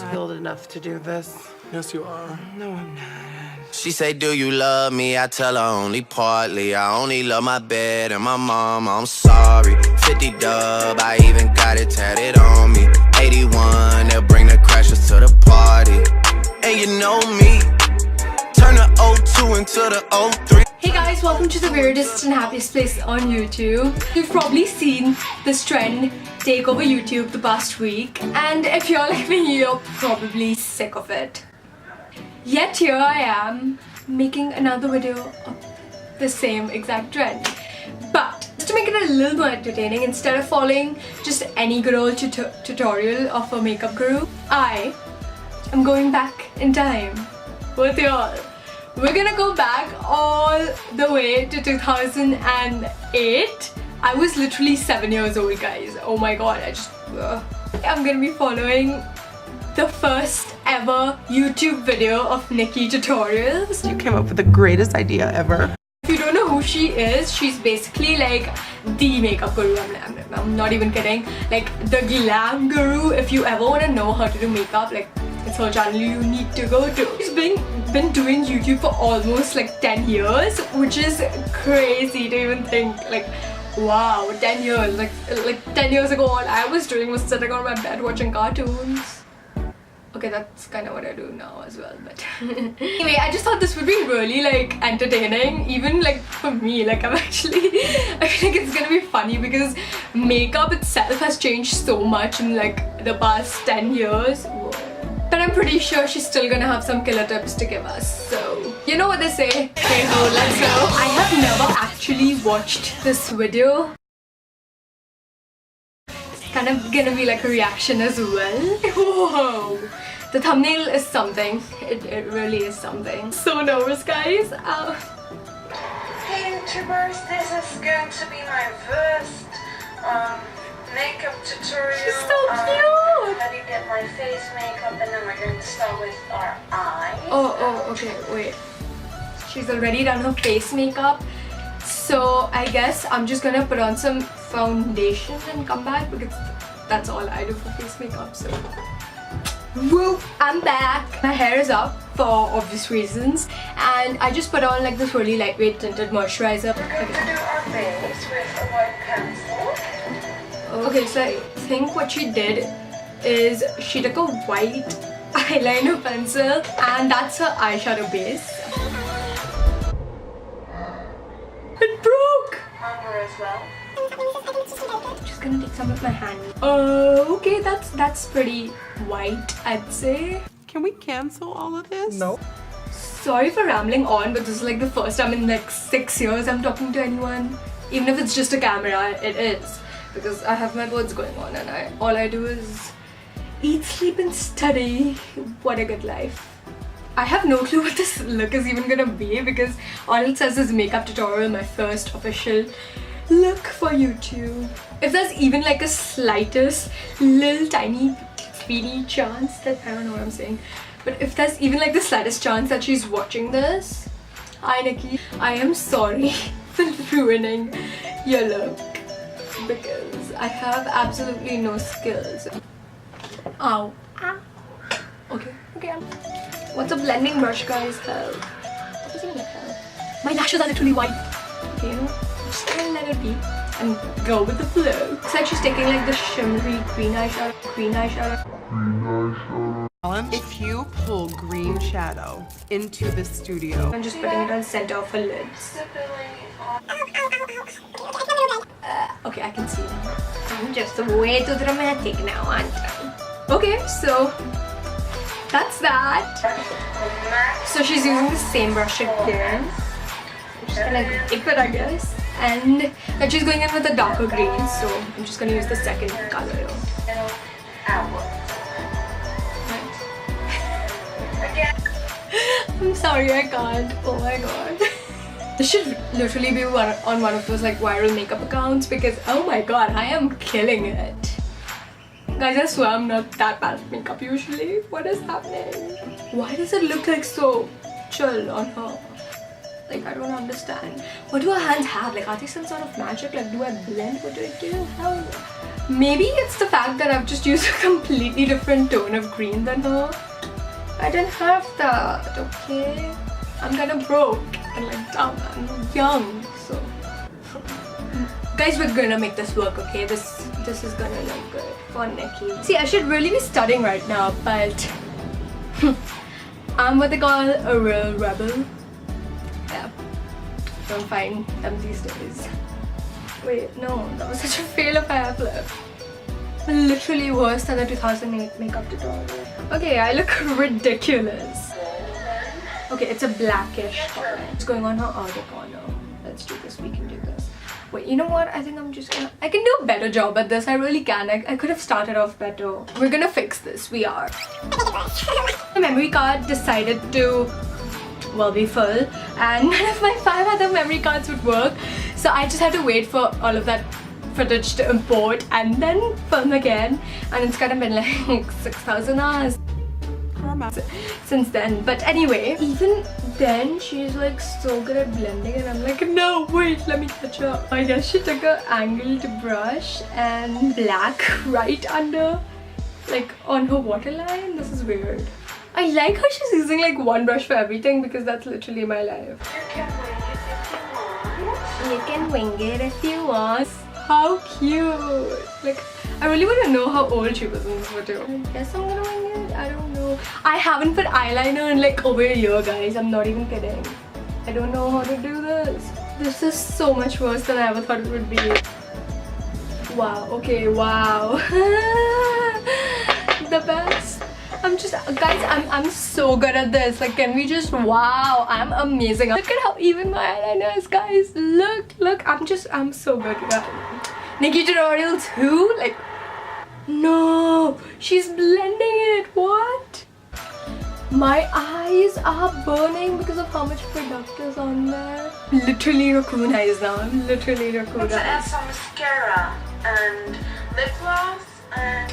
skilled enough to do this. Yes, you are. No, I'm not. She say, do you love me? I tell her only partly. I only love my bed and my mom, I'm sorry. 50 dub, I even got it tatted on me. 81, they'll bring the crashers to the party. And you know me, turn the 02 into the 03. Hey guys, welcome to the weirdest and happiest place on YouTube. You've probably seen this trend take over YouTube the past week, and if you're like me, you're probably sick of it. Yet here I am making another video of the same exact trend. But just to make it a little more entertaining, instead of following just any good old tutorial of a makeup guru, I am going back in time with y'all. We're gonna go back all the way to 2008. I was literally 7 years old, guys. Oh my god, I'm gonna be following the first ever YouTube video of NikkeTutorials. You came up with the greatest idea ever. If you don't know who she is, she's basically like the makeup guru. I'm not even kidding. Like the glam guru. If you ever want to know how to do makeup, like it's her channel you need to go to. She's been doing YouTube for almost like 10 years, which is crazy to even think. Like wow, 10 years. Like 10 years ago, all I was doing was sitting on my bed watching cartoons. Okay, that's kind of what I do now as well, but anyway, I just thought this would be really like entertaining, even like for me. Like I feel like it's gonna be funny because makeup itself has changed so much in like the past 10 years. Whoa. But I'm pretty sure she's still gonna have some killer tips to give us, so you know what they say, hey ho, let's go. I have never actually watched this video. Kind of gonna be like a reaction as well. Whoa! The thumbnail is something. It really is something. So nervous, guys. Hey YouTubers, this is going to be my first makeup tutorial. She's so cute! How do you get my face makeup, and then we're going to start with our eyes. Oh, okay, wait. She's already done her face makeup. So I guess I'm just gonna put on some foundation and come back because that's all I do for face makeup. So woo, I'm back. My hair is up for obvious reasons, and I just put on like this really lightweight tinted moisturizer. We're going to do our base with a white pencil. Okay, so I think what she did is she took a white eyeliner pencil and that's her eyeshadow base. It broke! Number as well. I'm just gonna take some with my hand. Okay, that's pretty white, I'd say. Can we cancel all of this? No. Sorry for rambling on, but this is like the first time in like 6 years I'm talking to anyone. Even if it's just a camera, it is. Because I have my birds going on and all I do is eat, sleep and study. What a good life. I have no clue what this look is even gonna be because all it says is makeup tutorial, my first official look for YouTube. If there's even like a slightest little tiny speedy chance that, I don't know what I'm saying, but if there's even like the slightest chance that she's watching this, hi Nikki, I am sorry for ruining your look because I have absolutely no skills. Ow. Okay. What's a blending brush, guys? Help. What does it mean, help? My lashes are literally white. Okay, you know what? I'm just gonna let it be and go with the flow. It's like she's taking like the shimmery green eyeshadow. If you pull green shadow into the studio, I'm just putting it on center of her lids. Okay, I can see now. I'm just way too dramatic now, aren't I? Okay, so that's that. So she's using the same brush again. I'm just gonna dip it, I guess. And then she's going in with a darker green, so I'm just gonna use the second color. I'm sorry, I can't. Oh my god. This should literally be on one of those like viral makeup accounts because oh my god, I am killing it. Guys, I swear I'm not that bad at makeup usually. What is happening? Why does it look like so chill on her? Like, I don't understand. What do her hands have? Like, are they some sort of magic? Like, do I blend? What do I do? How? Maybe it's the fact that I've just used a completely different tone of green than her. I didn't have that, okay? I'm kind of broke and like dumb and young, so. Guys, we're gonna make this work, okay? This is gonna look good for Nikkie. See, I should really be studying right now, but I'm what they call a real rebel. Yeah, don't find them these days. Wait, no, that was such a fail of a hair flip. Literally worse than the 2008 makeup tutorial. Okay, I look ridiculous. Okay, it's a blackish color. What's going on her outer corner? Let's do this, we can do this. Wait, you know what? I think I'm just gonna... I can do a better job at this, I really can. I could have started off better. We're gonna fix this, we are. The memory card decided to, well, be full. And none of my 5 other memory cards would work. So I just had to wait for all of that footage to import and then film again. And it's kind of been like 6,000 hours since then. But anyway, even then she's like so good at blending and I'm like, no, wait, let me catch up. I guess she took an angled brush and black right under, like on her waterline. This is weird. I like how she's using like one brush for everything because that's literally my life. You can wing it if you want. How cute. Like, I really want to know how old she was in this video. I guess I'm gonna wing it. I don't know. I haven't put eyeliner in like over a year, guys. I'm not even kidding. I don't know how to do this. This is so much worse than I ever thought it would be. Wow. Okay. Wow. The best. I'm just, guys, I'm so good at this. Like, can we just, wow, I'm amazing. Look at how even my eyeliner is, guys. Look, I'm so good at that. NikkeTutorials who? Like, no, she's blending it. What? My eyes are burning because of how much product is on there. Literally raccoon eyes now. I'm literally raccoon eyes. I'm gonna add some mascara and lip gloss, and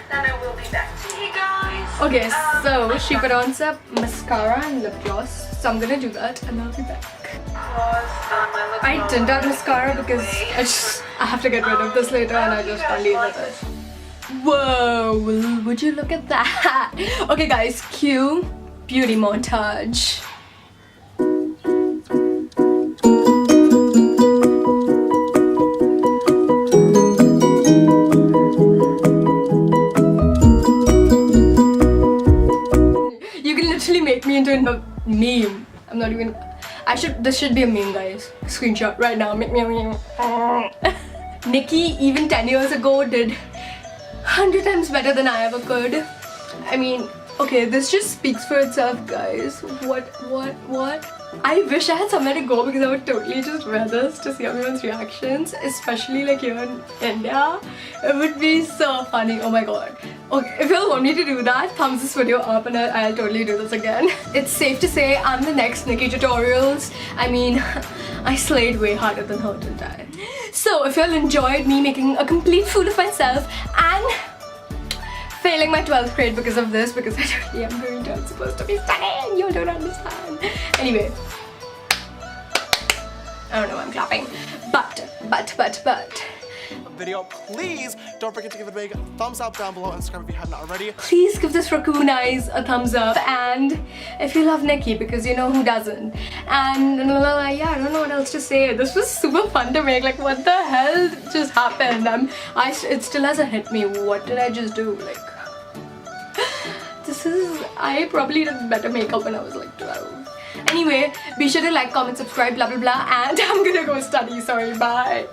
then I will be back to you guys. Okay, so she put on some mascara and lip gloss. So I'm gonna do that and I'll be back. I didn't add mascara because I have to get rid of this later and I just can't leave with it. Whoa, would you look at that? Okay guys, cue beauty montage. You can literally make me into a meme. I'm not even... this should be a meme, guys. Screenshot right now, make me a meme. Nikkie, even 10 years ago, did 100 times better than I ever could. I mean, okay, this just speaks for itself, guys. What? I wish I had somewhere to go because I would totally just wear this to see everyone's reactions, especially like here in India. It would be so funny. Oh my god. Okay, if you all want me to do that, thumbs this video up and I'll totally do this again. It's safe to say I'm the next NikkeTutorials. I mean, I slayed way harder than her, didn't I? So if you all enjoyed me making a complete fool of myself and failing my 12th grade because of this, because I totally am going to, I'm supposed to be studying, you don't understand. Anyway, I don't know why I'm clapping, but video, please don't forget to give it a big thumbs up down below and subscribe if you haven't already. Please give this raccoon eyes a thumbs up, and if you love Nikkie, because you know who doesn't. And yeah, I don't know what else to say. This was super fun to make. Like, what the hell just happened? It still hasn't hit me. What did I just do? Like, I probably did better makeup when I was like 12. Anyway, be sure to like, comment, subscribe, blah blah blah, and I'm gonna go study. Sorry, bye.